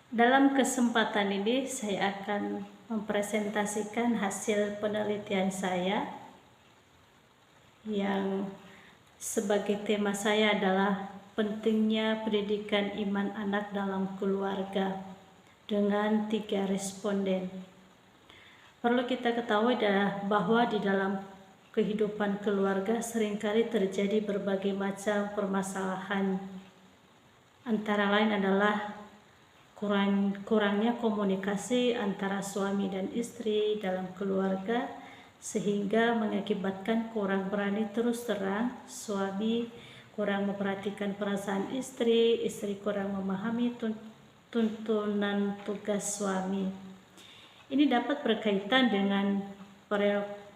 Dalam kesempatan ini saya akan mempresentasikan hasil penelitian saya yang sebagai tema saya adalah pentingnya pendidikan iman anak dalam keluarga dengan 3 responden. Perlu kita ketahui bahwa di dalam kehidupan keluarga seringkali terjadi berbagai macam permasalahan. Antara lain adalah kurangnya komunikasi antara suami dan istri dalam keluarga, sehingga mengakibatkan kurang berani terus terang, suami kurang memperhatikan perasaan istri kurang memahami tuntunan tugas suami. Ini dapat berkaitan dengan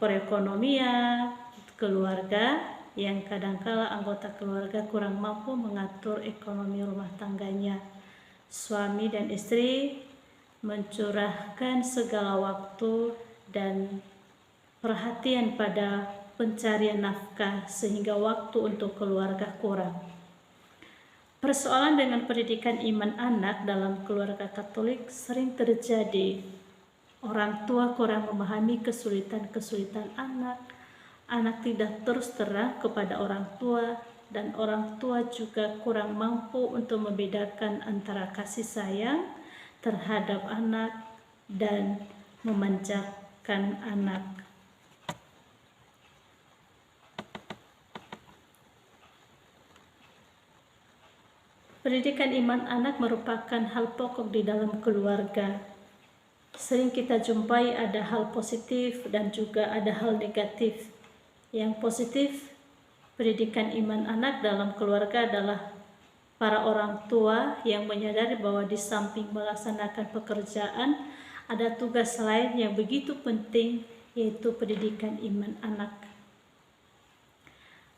perekonomian keluarga, yang kadangkala anggota keluarga kurang mampu mengatur ekonomi rumah tangganya. Suami dan istri mencurahkan segala waktu dan perhatian pada pencarian nafkah, sehingga waktu untuk keluarga kurang. Persoalan dengan pendidikan iman anak dalam keluarga Katolik sering terjadi. Orang tua kurang memahami kesulitan-kesulitan anak tidak terus terang kepada orang tua, dan orang tua juga kurang mampu untuk membedakan antara kasih sayang terhadap anak dan memanjakan anak. Pendidikan iman anak merupakan hal pokok di dalam keluarga. Sering kita jumpai ada hal positif dan juga ada hal negatif. Yang positif, pendidikan iman anak dalam keluarga adalah para orang tua yang menyadari bahwa di samping melaksanakan pekerjaan, ada tugas lain yang begitu penting, yaitu pendidikan iman anak.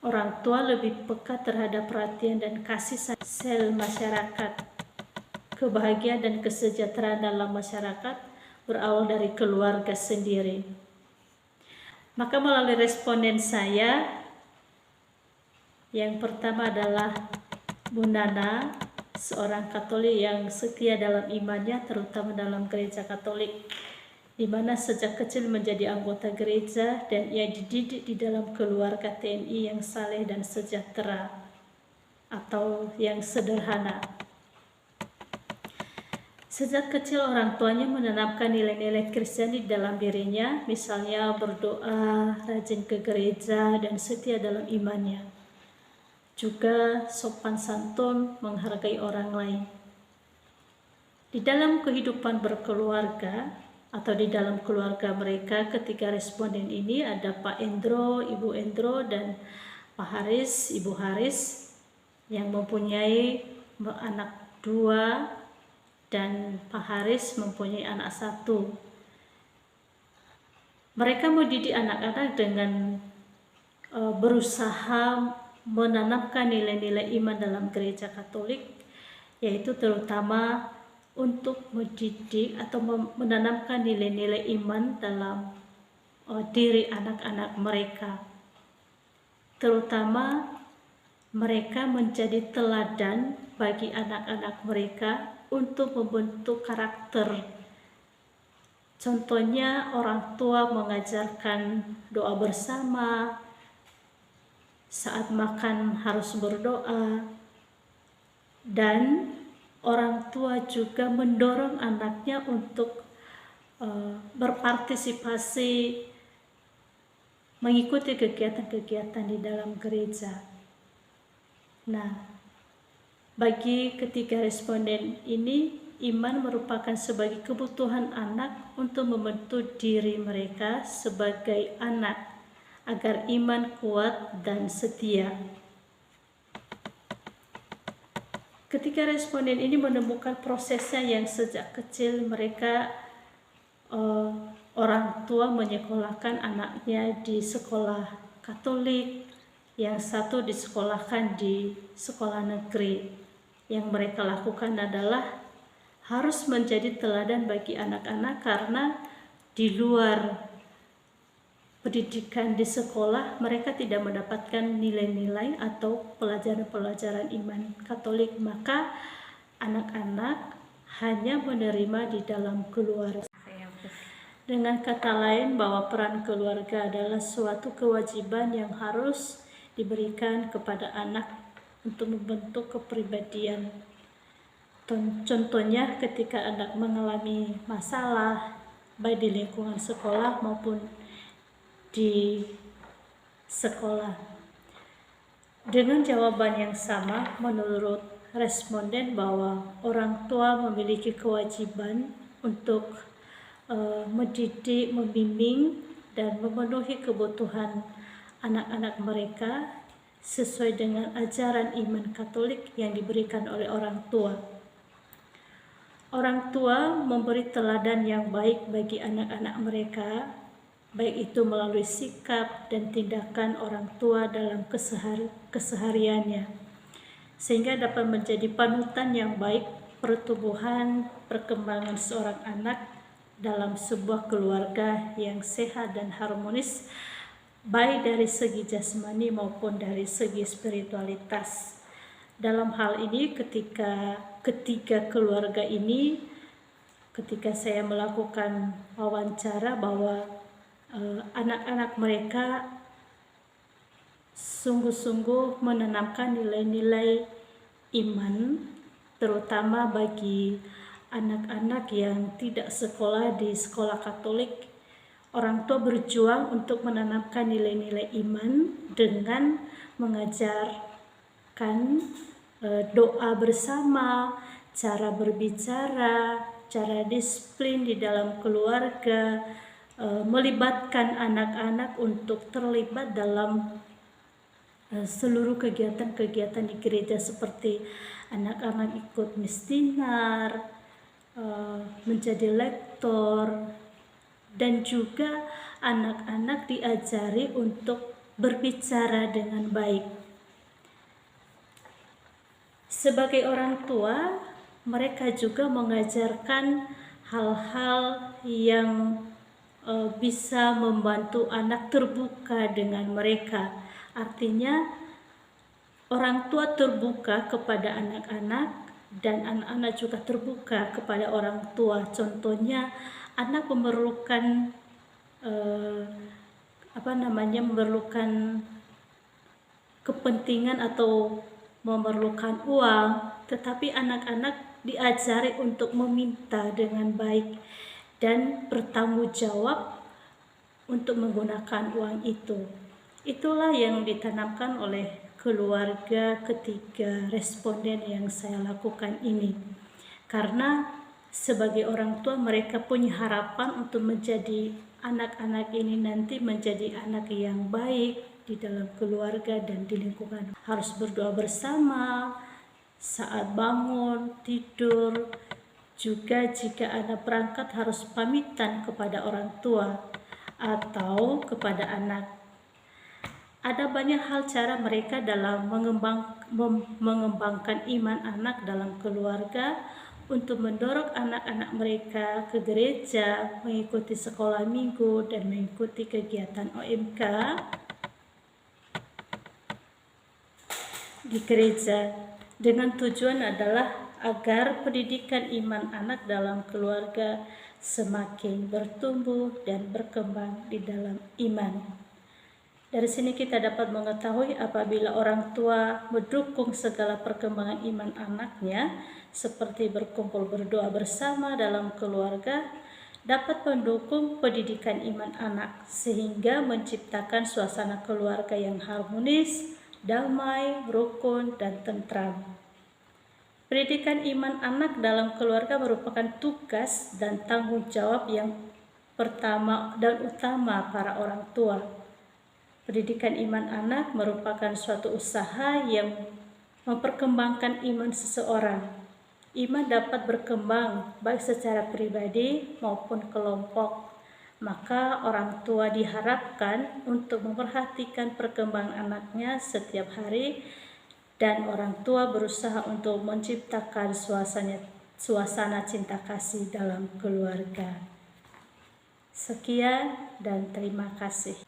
Orang tua lebih peka terhadap perhatian dan kasih sayang sel masyarakat. Kebahagiaan dan kesejahteraan dalam masyarakat berawal dari keluarga sendiri. Maka melalui responden saya, yang pertama adalah Bu Nana, seorang Katolik yang setia dalam imannya, terutama dalam gereja Katolik, di mana sejak kecil menjadi anggota gereja dan ia dididik di dalam keluarga TNI yang saleh dan sejahtera atau yang sederhana. Sejak kecil orang tuanya menanamkan nilai-nilai Kristiani di dalam dirinya, misalnya berdoa, rajin ke gereja, dan setia dalam imannya. Juga sopan santun, menghargai orang lain. Di dalam kehidupan berkeluarga atau di dalam keluarga mereka, ketiga responden ini ada Pak Endro, Ibu Endro, dan Pak Haris, Ibu Haris, yang mempunyai anak 2 dan Pak Haris mempunyai anak 1. Mereka mendidik anak-anak dengan berusaha menanamkan nilai-nilai iman dalam gereja Katolik, yaitu terutama untuk mendidik atau menanamkan nilai-nilai iman dalam diri anak-anak mereka. Terutama mereka menjadi teladan bagi anak-anak mereka untuk membentuk karakter. Contohnya, orang tua mengajarkan doa bersama, saat makan harus berdoa, dan orang tua juga mendorong anaknya untuk berpartisipasi mengikuti kegiatan-kegiatan di dalam gereja. Nah, bagi ketiga responden ini, iman merupakan sebagai kebutuhan anak untuk membentuk diri mereka sebagai anak, agar iman kuat dan setia. Ketiga responden ini menemukan prosesnya yang sejak kecil mereka orang tua menyekolahkan anaknya di sekolah Katolik, yang satu disekolahkan di sekolah negeri. Yang mereka lakukan adalah harus menjadi teladan bagi anak-anak, karena di luar pendidikan di sekolah mereka tidak mendapatkan nilai-nilai atau pelajaran-pelajaran iman Katolik. Maka anak-anak hanya menerima di dalam keluarga. Dengan kata lain, bahwa peran keluarga adalah suatu kewajiban yang harus diberikan kepada anak untuk membentuk kepribadian. Contohnya ketika anak mengalami masalah, baik di lingkungan sekolah maupun di sekolah. Dengan jawaban yang sama, menurut responden bahwa orang tua memiliki kewajiban untuk mendidik, membimbing, dan memenuhi kebutuhan anak-anak mereka sesuai dengan ajaran iman Katolik yang diberikan oleh orang tua. Orang tua memberi teladan yang baik bagi anak-anak mereka, baik itu melalui sikap dan tindakan orang tua dalam kesehariannya, sehingga dapat menjadi panutan yang baik pertumbuhan perkembangan seorang anak dalam sebuah keluarga yang sehat dan harmonis, baik dari segi jasmani maupun dari segi spiritualitas. Dalam hal ini ketiga keluarga ini, ketika saya melakukan wawancara, bahwa anak-anak mereka sungguh-sungguh menanamkan nilai-nilai iman, terutama bagi anak-anak yang tidak sekolah di sekolah Katolik. Orang tua berjuang untuk menanamkan nilai-nilai iman dengan mengajarkan doa bersama, cara berbicara, cara disiplin di dalam keluarga, melibatkan anak-anak untuk terlibat dalam seluruh kegiatan-kegiatan di gereja, seperti anak-anak ikut mistinar, menjadi lektor, dan juga anak-anak diajari untuk berbicara dengan baik. Sebagai orang tua, mereka juga mengajarkan hal-hal yang bisa membantu anak terbuka dengan mereka. Artinya orang tua terbuka kepada anak-anak dan anak-anak juga terbuka kepada orang tua. Contohnya, anak memerlukan memerlukan kepentingan atau memerlukan uang, tetapi anak-anak diajari untuk meminta dengan baik dan bertanggung jawab untuk menggunakan uang itu. Itulah yang ditanamkan oleh keluarga ketiga responden yang saya lakukan ini. Karena sebagai orang tua, mereka punya harapan untuk menjadi anak-anak ini nanti menjadi anak yang baik di dalam keluarga dan di lingkungan. Harus berdoa bersama saat bangun, tidur. Juga jika anak berangkat harus pamitan kepada orang tua atau kepada anak. Ada banyak hal cara mereka dalam mengembangkan iman anak dalam keluarga untuk mendorong anak-anak mereka ke gereja, mengikuti sekolah minggu, dan mengikuti kegiatan OMK di gereja, dengan tujuan adalah agar pendidikan iman anak dalam keluarga semakin bertumbuh dan berkembang di dalam iman. Dari sini kita dapat mengetahui apabila orang tua mendukung segala perkembangan iman anaknya, seperti berkumpul berdoa bersama dalam keluarga, dapat mendukung pendidikan iman anak sehingga menciptakan suasana keluarga yang harmonis, damai, rukun, dan tentram. Pendidikan iman anak dalam keluarga merupakan tugas dan tanggung jawab yang pertama dan utama para orang tua. Pendidikan iman anak merupakan suatu usaha yang memperkembangkan iman seseorang. Iman dapat berkembang baik secara pribadi maupun kelompok. Maka orang tua diharapkan untuk memperhatikan perkembangan anaknya setiap hari, dan orang tua berusaha untuk menciptakan suasana cinta kasih dalam keluarga. Sekian dan terima kasih.